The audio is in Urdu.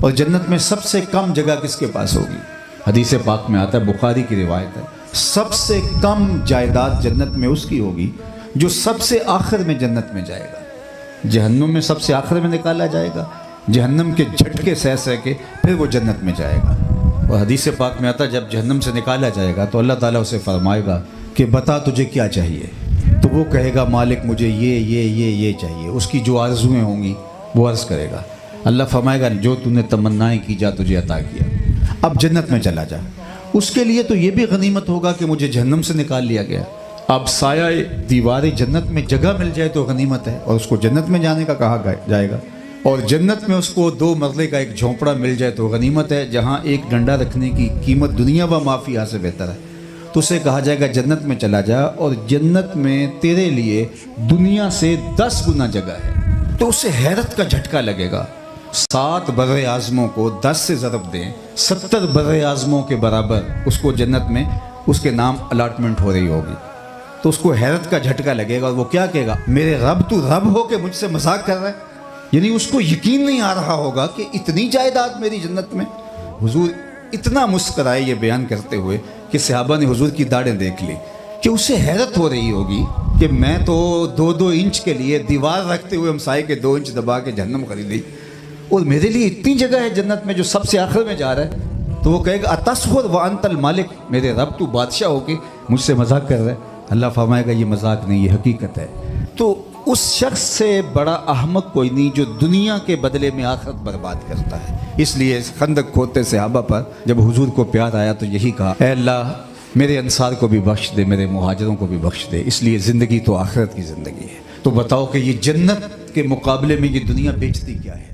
اور جنت میں سب سے کم جگہ کس کے پاس ہوگی؟ حدیث پاک میں آتا ہے، بخاری کی روایت ہے، سب سے کم جائیداد جنت میں اس کی ہوگی جو سب سے آخر میں جنت میں جائے گا۔ جہنم میں سب سے آخر میں نکالا جائے گا، جہنم کے جھٹکے سہ سہ کے پھر وہ جنت میں جائے گا۔ اور حدیث پاک میں آتا ہے جب جہنم سے نکالا جائے گا تو اللہ تعالیٰ اسے فرمائے گا کہ بتا تجھے کیا چاہیے، تو وہ کہے گا مالک مجھے یہ چاہیے۔ اس کی جو آرزویں ہوں گی وہ عرض کرے گا، اللہ فرمائے گا جو تو نے تمنائیں کی جا تجھے عطا کیا، اب جنت میں چلا جا۔ اس کے لیے تو یہ بھی غنیمت ہوگا کہ مجھے جہنم سے نکال لیا گیا۔ اب سایہ دیوار جنت میں جگہ مل جائے تو غنیمت ہے، اور اس کو جنت میں جانے کا کہا جائے گا۔ اور جنت میں اس کو 2 مرلے کا ایک جھونپڑا مل جائے تو غنیمت ہے، جہاں ایک ڈنڈا رکھنے کی قیمت دنیا و مافیہ سے بہتر ہے، تو اسے کہا جائے گا جنت میں چلا جا، اور جنت میں تیرے لیے دنیا سے 10 گنا جگہ ہے۔ تو اسے حیرت کا جھٹکا لگے گا۔ 7 بر اعظموں کو 10 سے ضرب دیں، 70 بر اعظموں کے برابر اس کو جنت میں اس کے نام الاٹمنٹ ہو رہی ہوگی۔ تو اس کو حیرت کا جھٹکا لگے گا، اور وہ کیا کہے گا، میرے رب تو رب ہو کے مجھ سے مذاق کر رہا ہے؟ یعنی اس کو یقین نہیں آ رہا ہوگا کہ اتنی جائیداد میری جنت میں۔ حضور اتنا مسکرائے یہ بیان کرتے ہوئے کہ صحابہ نے حضور کی داڑھیں دیکھ لی، کہ اسے حیرت ہو رہی ہوگی کہ میں تو 2 انچ کے لیے دیوار رکھتے ہوئے ہمسائے کے 2 انچ دبا کے جہنم خریدی، اور میرے لیے اتنی جگہ ہے جنت میں جو سب سے آخر میں جا رہا ہے۔ تو وہ کہے گا اتصور وانت المالک، میرے رب تو بادشاہ ہو کے مجھ سے مذاق کر رہا ہے؟ اللہ فرمائے گا یہ مذاق نہیں، یہ حقیقت ہے۔ تو اس شخص سے بڑا احمق کوئی نہیں جو دنیا کے بدلے میں آخرت برباد کرتا ہے۔ اس لیے خندق کھودتے صحابہ پر جب حضور کو پیار آیا تو یہی کہا، اے اللہ میرے انصار کو بھی بخش دے، میرے مہاجروں کو بھی بخش دے، اس لیے زندگی تو آخرت کی زندگی ہے۔ تو بتاؤ کہ یہ جنت کے مقابلے میں یہ دنیا بیچتی کیا ہے؟